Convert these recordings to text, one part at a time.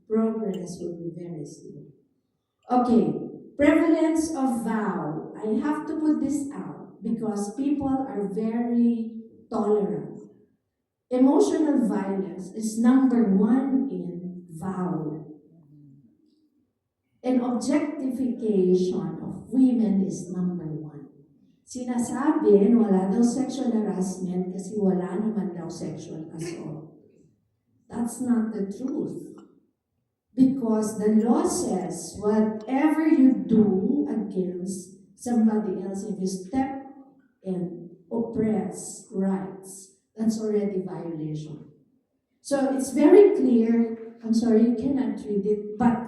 progress will be very slow. Okay, prevalence of vow. I have to put this out because people are very tolerant. Emotional violence is number one in vow. And objectification of women is number one. Sinasabi, wala daw sexual harassment kasi wala naman daw sexual assault. That's not the truth. Because the law says whatever you do against somebody else, if you step and oppress rights, that's already violation. So it's very clear, I'm sorry, you cannot read it, but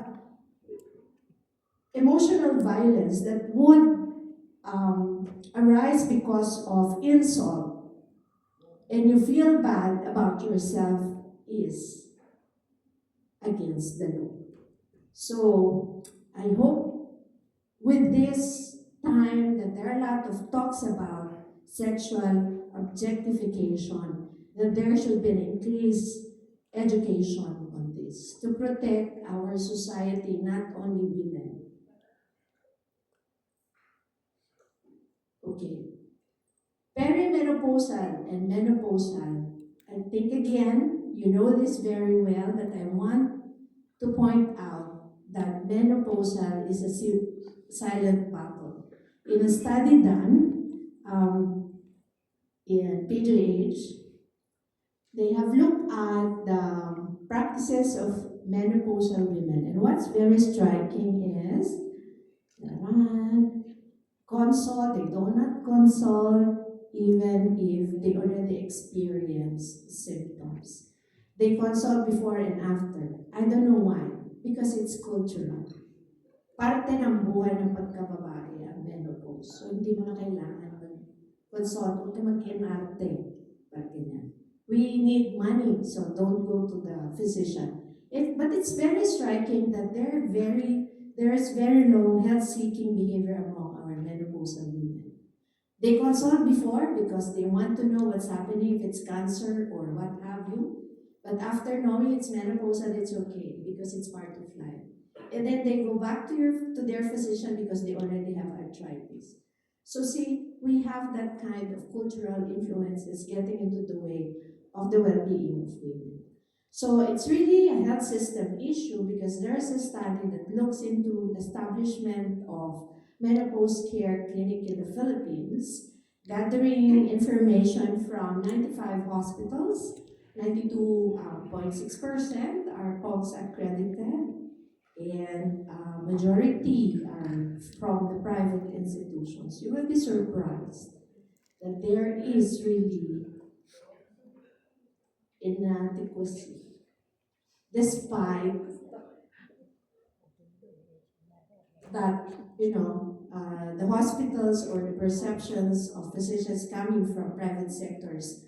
emotional violence that would arise because of insult and you feel bad about yourself is against the law. So I hope with this time that there are a lot of talks about sexual objectification, that there should be an increased education on this to protect our society, not only women. Okay. Perimenopausal and menopausal. I think again, you know this very well, but I want to point out that menopausal is a silent battle. In a study done in PGH, they have looked at the practices of menopausal women, and what's very striking is consult, they do not consult even if they already experience symptoms. They consult before and after. I don't know why. Because it's cultural. Parte ng buhay ng pagkababae ang menopause. So hindi mo na kailangan mag-consult. Huwag ka mag-inarte. We need money, so don't go to the physician. But it's very striking that there's very low health-seeking behavior among our menopausal women. They consult before because they want to know what's happening, if it's cancer or what have you. But after knowing it's menopausal, it's okay because it's part of life. And then they go back to their physician because they already have arthritis. So see, we have that kind of cultural influences getting into the way of the well-being of women. So it's really a health system issue because there's a study that looks into establishment of menopause care clinic in the Philippines, gathering information from 95 hospitals. 92.6% are POGS accredited, and majority are from the private institutions. You will be surprised that there is really inadequacy, despite that, the hospitals or the perceptions of physicians coming from private sectors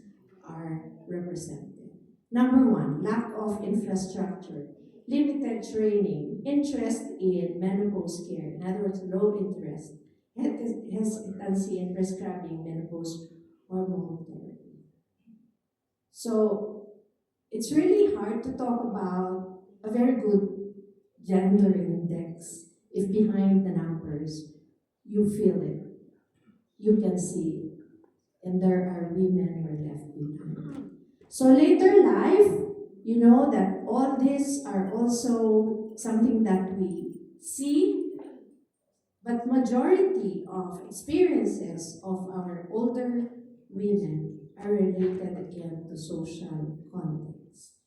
are represented. Number one, lack of infrastructure, limited training, interest in menopause care, in other words, low interest, hesitancy in prescribing menopause hormone therapy. So it's really hard to talk about a very good gender index if behind the numbers you feel it, you can see it, and there are women who are left behind. So later life, you know that all these are also something that we see, but majority of experiences of our older women are related again to social context.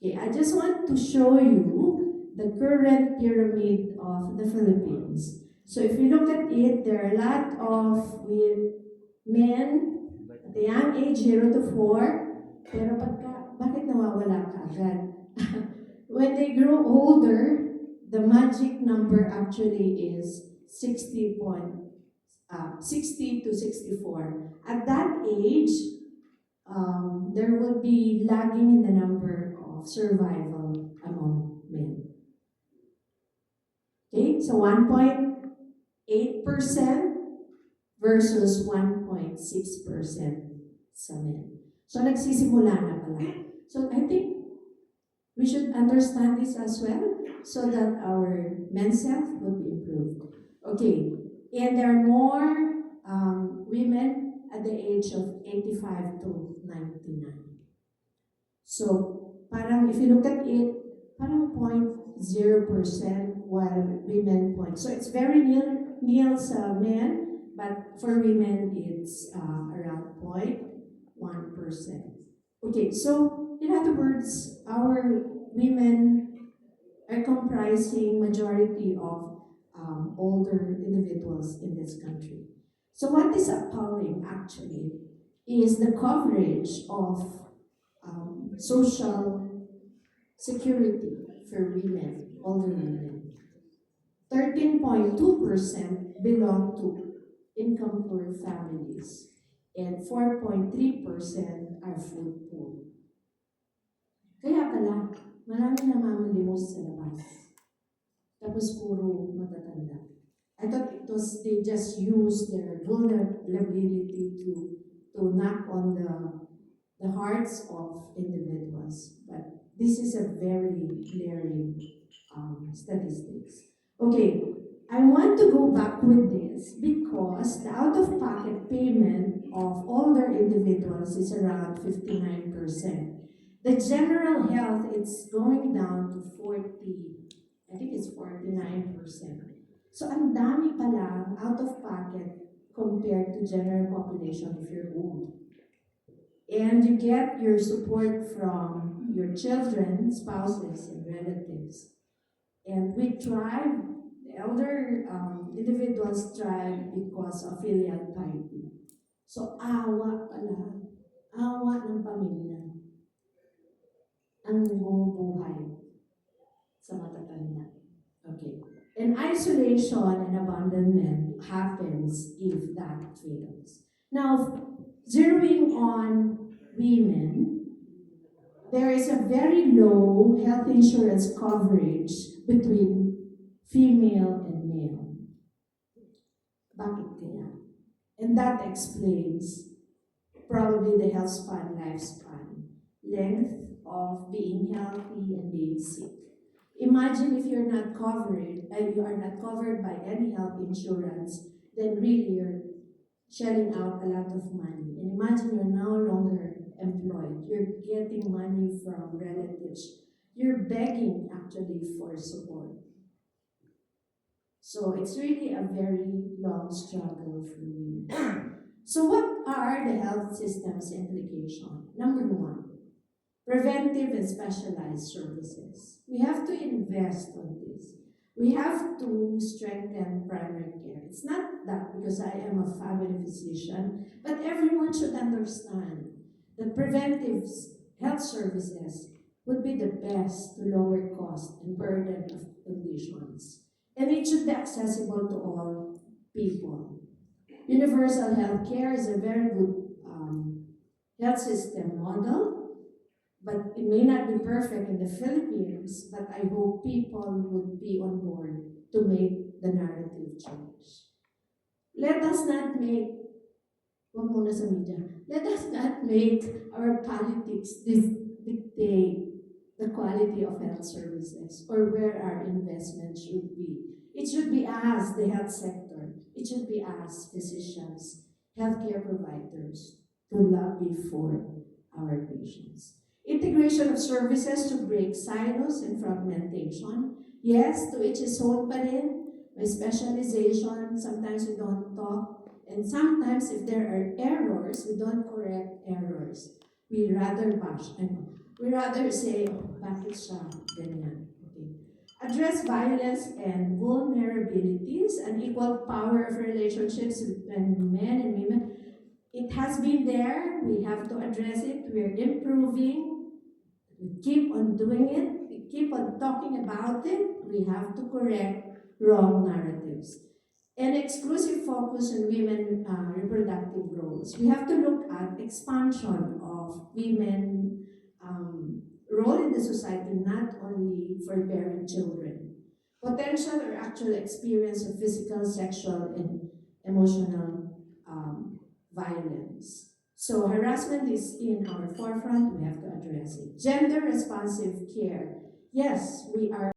Okay, I just want to show you the current pyramid of the Philippines. So if you look at it, there are a lot of men at the young age, 0 to 4, pero bakit nawawala ka agad? When they grow older, the magic number actually is 60 to 64. At that age, there will be lagging in the number of survival among men. Okay, so 1.8% versus 1.6% sa men. So nagsisimula na pala. So I think we should understand this as well. so that our men's health would be improved. Okay, and there are more women at the age of 85 to 99. So, parang if you look at it, parang 0.0%, while women point. So it's very nil sa men, but for women it's around 0.1%. Okay, so in other words, our women are comprising majority of older individuals in this country. So what is appalling actually is the coverage of social security for women, older women. 13.2% belong to income poor families, and 4.3% are food poor. Kaya pala, marami namamalimos sa labas. Tapos puro matatanda. I thought it was, they just used their vulnerability to knock on the hearts of individuals. But this is a very glaring statistics. Okay, I want to go back with this because the out-of-pocket payment of older individuals is around 59%. The general health, it's going down to 40, I think it's 49%. So ang dami pala out-of-pocket compared to general population if you're old. And you get your support from your children, spouses, and relatives. And we thrive, the elder individuals thrive because of filial piety. So awa pala, awa ng pamilya ang bumubuhay sa matatanda. Okay. And isolation and abandonment happens if that fails. Now, zeroing on women, there is a very low health insurance coverage between female and male. Bakit kaya? And that explains probably the health span, lifespan, length of being healthy and being sick. Imagine if you're not covered, and you are not covered by any health insurance, then really you're shelling out a lot of money. And imagine you're no longer employed. You're getting money from relatives. You're begging actually for support. So it's really a very long struggle for me. So what are the health system's implications? Number one, preventive and specialized services. We have to invest on this. We have to strengthen primary care. It's not that because I am a family physician, but everyone should understand that preventive health services would be the best to lower cost and burden of conditions. And it should be accessible to all people. Universal health care is a very good health system model, but it may not be perfect in the Philippines, but I hope people would be on board to make the narrative change. Let us not make, wag muna sa media, let us not make our politics dictate the quality of health services or where our investment should be. It should be us, the health sector. It should be us, physicians, healthcare providers, to lobby for our patients. Integration of services to break silos and fragmentation. Yes, to each his own pa rin. May specialization, sometimes we don't talk. And sometimes if there are errors, we don't correct errors. We rather bash. We rather say, oh, bakit siya ganyan? Okay. Address violence and vulnerabilities, unequal power of relationships between men and women. It has been there. We have to address it. We're improving. We keep on doing it. We keep on talking about it. We have to correct wrong narratives. And exclusive focus on women reproductive roles. We have to look at expansion of women role in the society, not only for bearing children. Potential or actual experience of physical, sexual, and emotional violence. So harassment is in our forefront, we have to address it. Gender responsive care. Yes, we are